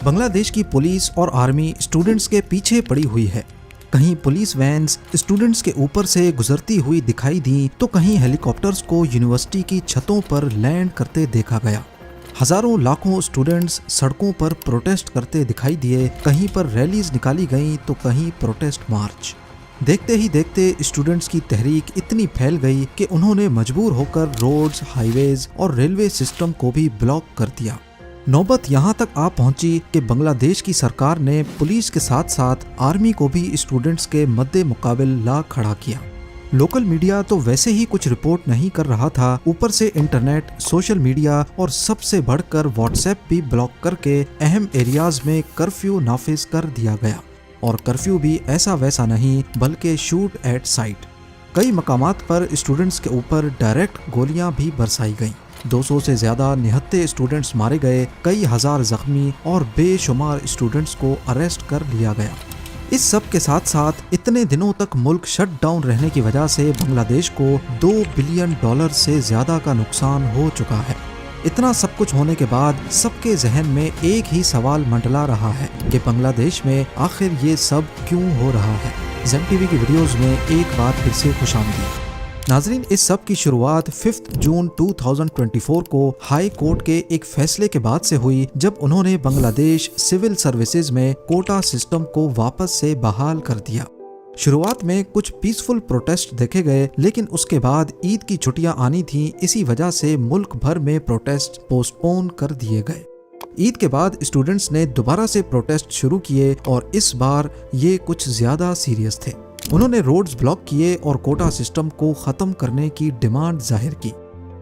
بنگلہ دیش کی پولیس اور آرمی اسٹوڈنٹس کے پیچھے پڑی ہوئی ہے۔ کہیں پولیس وینز اسٹوڈنٹس کے اوپر سے گزرتی ہوئی دکھائی دیں تو کہیں ہیلی کاپٹرز کو یونیورسٹی کی چھتوں پر لینڈ کرتے دیکھا گیا۔ ہزاروں لاکھوں اسٹوڈنٹس سڑکوں پر پروٹیسٹ کرتے دکھائی دیے، کہیں پر ریلیز نکالی گئیں تو کہیں پروٹیسٹ مارچ۔ دیکھتے ہی دیکھتے اسٹوڈنٹس کی تحریک اتنی پھیل گئی کہ انہوں نے مجبور ہو کر روڈز، ہائی ویز اور ریلوے سسٹم کو بھی بلاک کر دیا۔ نوبت یہاں تک آ پہنچی کہ بنگلہ دیش کی سرکار نے پولیس کے ساتھ ساتھ آرمی کو بھی اسٹوڈنٹس کے مد مقابل لا کھڑا کیا۔ لوکل میڈیا تو ویسے ہی کچھ رپورٹ نہیں کر رہا تھا، اوپر سے انٹرنیٹ، سوشل میڈیا اور سب سے بڑھ کر واٹس ایپ بھی بلاک کر کے اہم ایریاز میں کرفیو نافذ کر دیا گیا، اور کرفیو بھی ایسا ویسا نہیں بلکہ شوٹ ایٹ سائٹ۔ کئی مقامات پر اسٹوڈنٹس کے اوپر ڈائریکٹ گولیاں بھی برسائی گئیں۔ 200 سے زیادہ نہتے اسٹوڈنٹس مارے گئے، کئی ہزار زخمی اور بے شمار اسٹوڈنٹس کو اریسٹ کر لیا گیا۔ اس سب کے ساتھ ساتھ اتنے دنوں تک ملک شٹ ڈاؤن رہنے کی وجہ سے بنگلہ دیش کو $2 بلین سے زیادہ کا نقصان ہو چکا ہے۔ اتنا سب کچھ ہونے کے بعد سب کے ذہن میں ایک ہی سوال منڈلا رہا ہے کہ بنگلہ دیش میں آخر یہ سب کیوں ہو رہا ہے۔ زیم ٹی وی کی ویڈیوز میں ایک بار پھر سے خوش آمدید۔ ناظرین، اس سب کی شروعات 5 جون 2024 کو ہائی کورٹ کے ایک فیصلے کے بعد سے ہوئی، جب انہوں نے بنگلہ دیش سول سروسز میں کوٹا سسٹم کو واپس سے بحال کر دیا۔ شروعات میں کچھ پیسفل پروٹیسٹ دیکھے گئے، لیکن اس کے بعد عید کی چھٹیاں آنی تھیں، اسی وجہ سے ملک بھر میں پروٹیسٹ پوسٹ پون کر دیے گئے۔ عید کے بعد اسٹوڈنٹس نے دوبارہ سے پروٹیسٹ شروع کیے، اور اس بار یہ کچھ زیادہ سیریس تھے۔ انہوں نے روڈز بلاک کیے اور کوٹا سسٹم کو ختم کرنے کی ڈیمانڈ ظاہر کی۔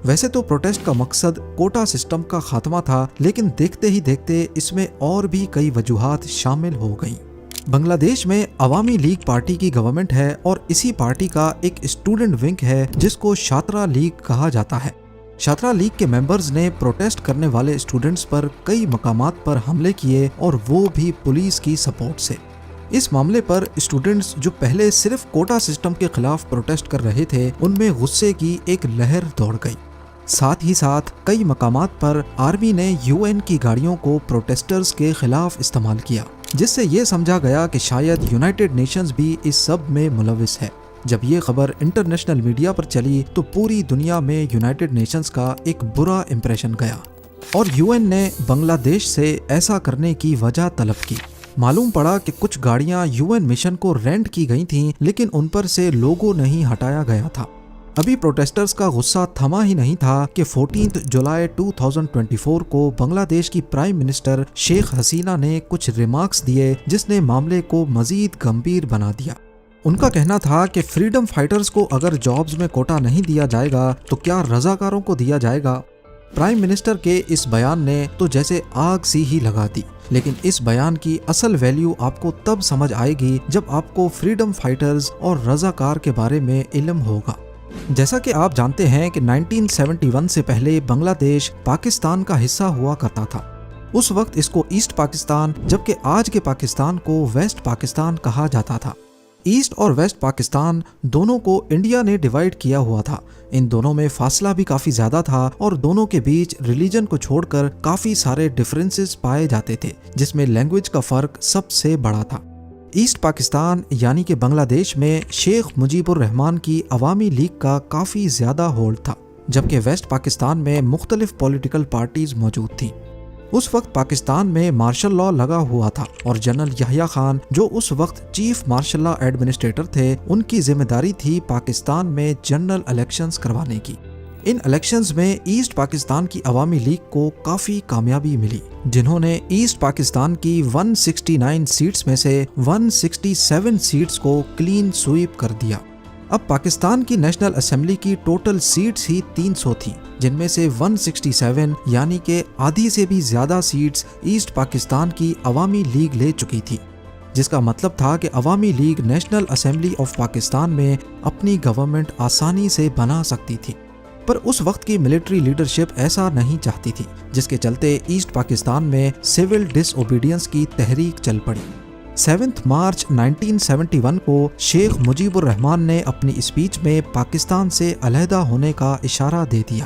ویسے تو پروٹیسٹ کا مقصد کوٹا سسٹم کا خاتمہ تھا، لیکن دیکھتے ہی دیکھتے اس میں اور بھی کئی وجوہات شامل ہو گئیں۔ بنگلہ دیش میں عوامی لیگ پارٹی کی گورنمنٹ ہے، اور اسی پارٹی کا ایک اسٹوڈنٹ ونگ ہے جس کو چھاترا لیگ کہا جاتا ہے۔ چھاترا لیگ کے ممبرز نے پروٹیسٹ کرنے والے اسٹوڈنٹس پر کئی مقامات پر حملے کیے، اور وہ بھی پولیس کی سپورٹ سے۔ اس معاملے پر اسٹوڈنٹس جو پہلے صرف کوٹا سسٹم کے خلاف پروٹیسٹ کر رہے تھے، ان میں غصے کی ایک لہر دوڑ گئی۔ ساتھ ہی ساتھ کئی مقامات پر آرمی نے UN کی گاڑیوں کو پروٹیسٹرز کے خلاف استعمال کیا، جس سے یہ سمجھا گیا کہ شاید یونائٹڈ نیشنز بھی اس سب میں ملوث ہے۔ جب یہ خبر انٹرنیشنل میڈیا پر چلی تو پوری دنیا میں یونائٹڈ نیشنز کا ایک برا امپریشن گیا، اور UN نے بنگلہ دیش سے ایسا کرنے کی وجہ طلب کی۔ معلوم پڑا کہ کچھ گاڑیاں UN مشن کو رینٹ کی گئی تھیں، لیکن ان پر سے لوگو نہیں ہٹایا گیا تھا۔ ابھی پروٹیسٹرز کا غصہ تھما ہی نہیں تھا کہ 14 جولائی 2024 کو بنگلہ دیش کی پرائم منسٹر شیخ حسینہ نے کچھ ریمارکس دیے، جس نے معاملے کو مزید گمبھیر بنا دیا۔ ان کا کہنا تھا کہ فریڈم فائٹرز کو اگر جابز میں کوٹا نہیں دیا جائے گا تو کیا رضاکاروں کو دیا جائے گا؟ پرائم منسٹر کے اس بیان نے تو جیسے آگ سی ہی لگا دی، لیکن اس بیان کی اصل ویلیو آپ کو تب سمجھ آئے گی جب آپ کو فریڈم فائٹرز اور رضاکار کے بارے میں علم ہوگا۔ جیسا کہ آپ جانتے ہیں کہ 1971 سے پہلے بنگلہ دیش پاکستان کا حصہ ہوا کرتا تھا۔ اس وقت اس کو ایسٹ پاکستان، جبکہ آج کے پاکستان کو ویسٹ پاکستان کہا جاتا تھا۔ ایسٹ اور ویسٹ پاکستان دونوں کو انڈیا نے ڈیوائیڈ کیا ہوا تھا۔ ان دونوں میں فاصلہ بھی کافی زیادہ تھا، اور دونوں کے بیچ ریلیجن کو چھوڑ کر کافی سارے ڈیفرنسز پائے جاتے تھے، جس میں لینگویج کا فرق سب سے بڑا تھا۔ ایسٹ پاکستان یعنی کہ بنگلہ دیش میں شیخ مجیب الرحمان کی عوامی لیگ کا کافی زیادہ ہولڈ تھا، جبکہ ویسٹ پاکستان میں مختلف پولیٹیکل پارٹیز موجود تھیں۔ اس وقت پاکستان میں مارشل لا لگا ہوا تھا، اور جنرل یحییٰ خان جو اس وقت چیف مارشل لا ایڈمنسٹریٹر تھے، ان کی ذمہ داری تھی پاکستان میں جنرل الیکشنز کروانے کی۔ ان الیکشنز میں ایسٹ پاکستان کی عوامی لیگ کو کافی کامیابی ملی، جنہوں نے ایسٹ پاکستان کی 169 سیٹس میں سے 167 سیٹس کو کلین سویپ کر دیا۔ اب پاکستان کی نیشنل اسمبلی کی ٹوٹل سیٹس ہی 300 تھیں، جن میں سے 167 یعنی کہ آدھی سے بھی زیادہ سیٹس ایسٹ پاکستان کی عوامی لیگ لے چکی تھی، جس کا مطلب تھا کہ عوامی league national assembly of Pakistan میں اپنی گورنمنٹ آسانی سے بنا سکتی تھی۔ پر اس وقت کی ملٹری لیڈرشپ ایسا نہیں چاہتی تھی، جس کے چلتے ایسٹ پاکستان میں سول ڈس اوبیڈینس کی تحریک چل پڑی۔ 7 مارچ 1971 کو شیخ مجیب الرحمان نے اپنی اسپیچ میں پاکستان سے علیحدہ ہونے کا اشارہ دے دیا۔